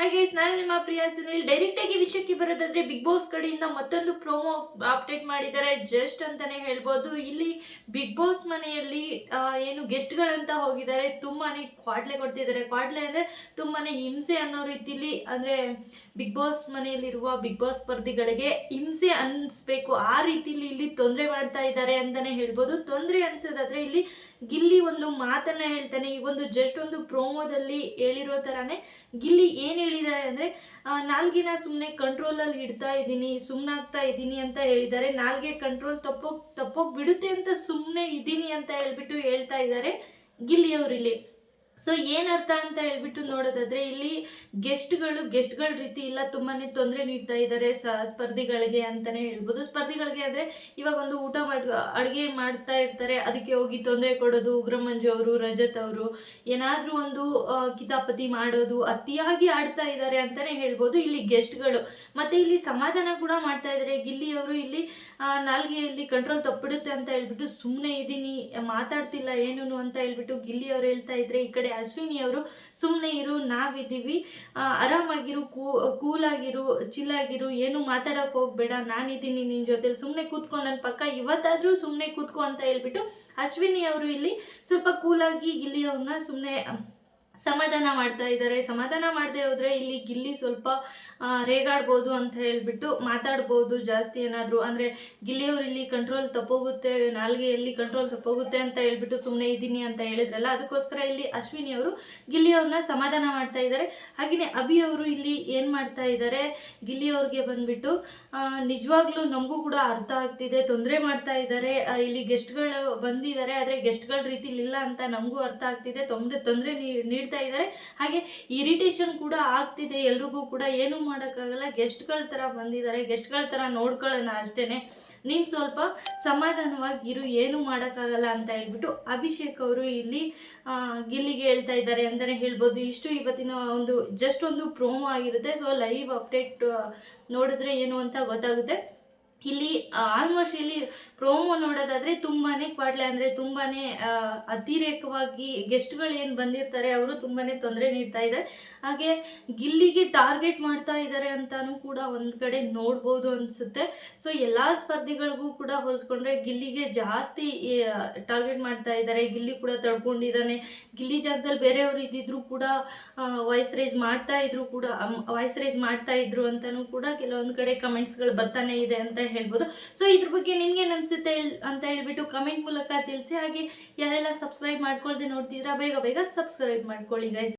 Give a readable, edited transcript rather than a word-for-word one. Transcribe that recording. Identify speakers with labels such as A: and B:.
A: ಹಾಗೆ ನಾನು ನಿಮ್ಮ ಪ್ರಿಯ ಸುನಿಲ್. ಡೈರೆಕ್ಟ್ ಆಗಿ ವಿಷಯಕ್ಕೆ ಬರೋದಾದ್ರೆ ಬಿಗ್ ಬಾಸ್ ಕಡೆಯಿಂದ ಮತ್ತೊಂದು ಪ್ರೋಮೋ ಅಪ್ಡೇಟ್ ಮಾಡಿದ್ದಾರೆ. ಜಸ್ಟ್ ಅಂತಾನೆ ಹೇಳ್ಬೋದು. ಇಲ್ಲಿ ಬಿಗ್ ಬಾಸ್ ಮನೆಯಲ್ಲಿ ಏನು ಗೆಸ್ಟ್ಗಳಂತ ಹೋಗಿದ್ದಾರೆ, ತುಂಬಾನೇ ಕ್ವಾಡ್ಲೆ ಕೊಡ್ತಿದ್ದಾರೆ. ಕ್ವಾಡ್ಲೆ ಅಂದ್ರೆ ತುಂಬಾನೇ ಹಿಂಸೆ ಅನ್ನೋ ರೀತಿಲಿ, ಅಂದ್ರೆ ಬಿಗ್ ಬಾಸ್ ಮನೆಯಲ್ಲಿರುವ ಬಿಗ್ ಬಾಸ್ ಸ್ಪರ್ಧಿಗಳಿಗೆ ಹಿಂಸೆ ಅನ್ಸ್ಬೇಕು ಆ ರೀತಿಲಿ ಇಲ್ಲಿ ತೊಂದರೆ ಮಾಡ್ತಾ ಇದ್ದಾರೆ ಅಂತಾನೆ ಹೇಳ್ಬೋದು. ತೊಂದರೆ ಅನ್ಸೋದಾದ್ರೆ ಇಲ್ಲಿ ಗಿಲ್ಲಿ ಒಂದು ಮಾತನ್ನ ಹೇಳ್ತಾನೆ. ಈ ಒಂದು ಜಸ್ಟ್ ಒಂದು ಪ್ರೋಮೋದಲ್ಲಿ ಹೇಳಿರೋ ತರಾನೇ ಗಿಲ್ಲಿ ಏನ್ ಹೇಳಿದ್ದಾರೆ ಅಂದ್ರೆ, ನಾಲ್ಗಿನ ಸುಮ್ಮನೆ ಕಂಟ್ರೋಲಲ್ಲಿ ಇಡ್ತಾ ಇದ್ದೀನಿ, ಸುಮ್ಮನಾಗ್ತಾ ಇದ್ದೀನಿ ಅಂತ ಹೇಳಿದ್ದಾರೆ. ನಾಲ್ಗೆ ಕಂಟ್ರೋಲ್ ತಪ್ಪೋಗ್ ಬಿಡುತ್ತೆ ಅಂತ ಸುಮ್ಮನೆ ಇದ್ದೀನಿ ಅಂತ ಹೇಳ್ಬಿಟ್ಟು ಹೇಳ್ತಾ ಇದ್ದಾರೆ ಗಿಲ್ಲಿ ಅವರು ಇಲ್ಲಿ. ಸೊ ಏನರ್ಥ ಅಂತ ಹೇಳ್ಬಿಟ್ಟು ನೋಡೋದಾದ್ರೆ, ಇಲ್ಲಿ ಗೆಸ್ಟ್ಗಳ ರೀತಿ ಇಲ್ಲ, ತುಂಬಾನೇ ತೊಂದರೆ ನೀಡ್ತಾ ಇದ್ದಾರೆ ಸ್ಪರ್ಧಿಗಳಿಗೆ ಅಂತಾನೆ ಹೇಳ್ಬೋದು. ಸ್ಪರ್ಧಿಗಳಿಗೆ ಅಂದ್ರೆ ಇವಾಗ ಒಂದು ಊಟ ಅಡುಗೆ ಮಾಡ್ತಾ ಇರ್ತಾರೆ, ಅದಕ್ಕೆ ಹೋಗಿ ತೊಂದರೆ ಕೊಡೋದು. ಉಗ್ರ ಮಂಜು ಅವರು, ರಜತ್ ಅವರು ಏನಾದ್ರೂ ಒಂದು ಕಿತಾಪತಿ ಮಾಡೋದು, ಅತಿಯಾಗಿ ಆಡ್ತಾ ಇದ್ದಾರೆ ಅಂತಾನೆ ಹೇಳ್ಬೋದು ಇಲ್ಲಿ ಗೆಸ್ಟ್ಗಳು. ಮತ್ತೆ ಇಲ್ಲಿ ಸಮಾಧಾನ ಕೂಡ ಮಾಡ್ತಾ ಇದ್ದಾರೆ ಗಿಲ್ಲಿ ಅವರು. ಇಲ್ಲಿ ನಾಲ್ಗೆಯಲ್ಲಿ ಕಂಟ್ರೋಲ್ ತಪ್ಪಿಡುತ್ತೆ ಅಂತ ಹೇಳ್ಬಿಟ್ಟು ಸುಮ್ಮನೆ ಇದ್ದೀನಿ, ಮಾತಾಡ್ತಿಲ್ಲ ಏನೂನು ಅಂತ ಹೇಳ್ಬಿಟ್ಟು ಗಿಲ್ಲಿ ಅವರು ಹೇಳ್ತಾ ಇದ್ರೆ, ಈ ಕಡೆ ಅಶ್ವಿನಿ ಅವರು ಸುಮ್ಮನೆ ಇರು, ನಾವಿದ್ದೀವಿ, ಆರಾಮಾಗಿರು, ಕೂಲಾಗಿರು, ಚಿಲ್ಲಾಗಿರು, ಏನು ಮಾತಾಡೋಕೆ ಹೋಗ್ಬೇಡ, ನಾನಿದ್ದೀನಿ ನಿನ್ನ ಜೊತೆಲಿ, ಸುಮ್ಮನೆ ಕೂತ್ಕೊ ನನ್ನ ಪಕ್ಕ, ಇವತ್ತಾದ್ರೂ ಸುಮ್ಮನೆ ಕೂತ್ಕೊ ಅಂತ ಹೇಳ್ಬಿಟ್ಟು ಅಶ್ವಿನಿ ಅವರು ಇಲ್ಲಿ ಸ್ವಲ್ಪ ಕೂಲಾಗಿ ಗಿಲ್ಲಿ ಅವ್ರನ್ನ ಸುಮ್ಮನೆ ಸಮಾಧಾನ ಮಾಡ್ತಾ ಇದ್ದಾರೆ. ಸಮಾಧಾನ ಮಾಡದೆ ಹೋದ್ರೆ ಇಲ್ಲಿ ಗಿಲ್ಲಿ ಸ್ವಲ್ಪ ರೇಗಾಡ್ಬೋದು ಅಂತ ಹೇಳ್ಬಿಟ್ಟು ಮಾತಾಡ್ಬೋದು ಜಾಸ್ತಿ ಏನಾದರೂ. ಅಂದರೆ ಗಿಲ್ಲಿಯವರು ಇಲ್ಲಿ ಕಂಟ್ರೋಲ್ ತಪ್ಪೋಗುತ್ತೆ, ನಾಲ್ಗೆಯಲ್ಲಿ ಕಂಟ್ರೋಲ್ ತಪ್ಪೋಗುತ್ತೆ ಅಂತ ಹೇಳ್ಬಿಟ್ಟು ಸುಮ್ಮನೆ ಇದ್ದೀನಿ ಅಂತ ಹೇಳಿದ್ರಲ್ಲ, ಅದಕ್ಕೋಸ್ಕರ ಇಲ್ಲಿ ಅಶ್ವಿನಿ ಅವರು ಗಿಲ್ಲಿಯವ್ರನ್ನ ಸಮಾಧಾನ ಮಾಡ್ತಾ ಇದ್ದಾರೆ. ಹಾಗೆಯೇ ಅಭಿ ಅವರು ಇಲ್ಲಿ ಏನು ಮಾಡ್ತಾ ಇದ್ದಾರೆ, ಗಿಲ್ಲಿಯವ್ರಿಗೆ ಬಂದ್ಬಿಟ್ಟು ನಿಜವಾಗ್ಲೂ ನಮಗೂ ಕೂಡ ಅರ್ಥ ಆಗ್ತಿದೆ, ತೊಂದರೆ ಮಾಡ್ತಾ ಇದ್ದಾರೆ, ಇಲ್ಲಿ ಗೆಸ್ಟ್ಗಳು ಬಂದಿದ್ದಾರೆ ಆದರೆ ಗೆಸ್ಟ್ಗಳ ರೀತಿಲಿ ಇಲ್ಲ ಅಂತ ನಮಗೂ ಅರ್ಥ ಆಗ್ತಿದೆ, ತೊಂದರೆ ನೀಡ್ತಾ ಇದ್ದಾರೆ, ಹಾಗೆ ಇರಿಟೇಷನ್ ಕೂಡ ಆಗ್ತಿದೆ ಎಲ್ರಿಗೂ ಕೂಡ, ಏನು ಮಾಡೋಕ್ಕಾಗಲ್ಲ, ಗೆಸ್ಟ್ಗಳ ಥರ ಬಂದಿದ್ದಾರೆ, ಗೆಸ್ಟ್ಗಳ ಥರ ನೋಡ್ಕೊಳ್ಳೋಣ ಅಷ್ಟೇನೆ, ನೀನು ಸ್ವಲ್ಪ ಸಮಾಧಾನವಾಗಿರು, ಏನು ಮಾಡೋಕ್ಕಾಗಲ್ಲ ಅಂತ ಹೇಳ್ಬಿಟ್ಟು ಅಭಿಷೇಕ್ ಅವರು ಇಲ್ಲಿ ಗಿಲ್ಲಿಗೆ ಹೇಳ್ತಾ ಇದ್ದಾರೆ ಅಂತಲೇ ಹೇಳ್ಬೋದು. ಇಷ್ಟು ಇವತ್ತಿನ ಒಂದು ಜಸ್ಟ್ ಒಂದು ಪ್ರೋಮೋ ಆಗಿರುತ್ತೆ. ಸೊ ಲೈವ್ ಅಪ್ಡೇಟ್ ನೋಡಿದ್ರೆ ಏನು ಅಂತ ಗೊತ್ತಾಗುತ್ತೆ. ಇಲ್ಲಿ ಆಲ್ಮೋಸ್ಟ್ ಇಲ್ಲಿ ಪ್ರೋಮೋ ನೋಡೋದಾದರೆ ತುಂಬಾ ಕ್ವಾಡ್ಲೆ, ಅಂದರೆ ತುಂಬಾ ಅತಿರೇಕವಾಗಿ ಗೆಸ್ಟ್ಗಳು ಏನು ಬಂದಿರ್ತಾರೆ ಅವರು ತುಂಬಾ ತೊಂದರೆ ನೀಡ್ತಾ ಇದ್ದಾರೆ. ಹಾಗೆ ಗಿಲ್ಲಿಗೆ ಟಾರ್ಗೆಟ್ ಮಾಡ್ತಾ ಇದ್ದಾರೆ ಅಂತಾನೂ ಕೂಡ ಒಂದು ಕಡೆ ನೋಡ್ಬೋದು ಅನಿಸುತ್ತೆ. ಸೊ ಎಲ್ಲ ಸ್ಪರ್ಧಿಗಳಿಗೂ ಕೂಡ ಹೋಲಿಸ್ಕೊಂಡ್ರೆ ಗಿಲ್ಲಿಗೆ ಜಾಸ್ತಿ ಟಾರ್ಗೆಟ್ ಮಾಡ್ತಾ ಇದ್ದಾರೆ. ಗಿಲ್ಲಿ ಕೂಡ ತಡ್ಕೊಂಡಿದ್ದಾನೆ. ಗಿಲ್ಲಿ ಜಾಗದಲ್ಲಿ ಬೇರೆಯವರು ಇದ್ದಿದ್ರು ಕೂಡ ವಾಯ್ಸ್ ರೈಸ್ ಮಾಡ್ತಾ ಇದ್ರು ಅಂತಾನೂ ಕೂಡ ಕೆಲವೊಂದು ಕಡೆ ಕಮೆಂಟ್ಸ್ಗಳು ಬರ್ತಾನೆ ಇದೆ ಅಂತ ಹೇಳ್ಬೋದು. ಸೊ ಇದ್ರ ಬಗ್ಗೆ ನಿಮ್ಗೆ ಅನ್ಸುತ್ತೆ ಅಂತ ಹೇಳ್ಬಿಟ್ಟು ಕಮೆಂಟ್ ಮೂಲಕ ತಿಳಿಸಿ. ಹಾಗೆ ಯಾರೆಲ್ಲ ಸಬ್ಸ್ಕ್ರೈಬ್ ಮಾಡ್ಕೊಳ್ದೆ ನೋಡ್ತಿದ್ರ ಬೇಗ ಸಬ್ಸ್ಕ್ರೈಬ್ ಮಾಡ್ಕೊಳ್ಳಿ ಗೈಸ್.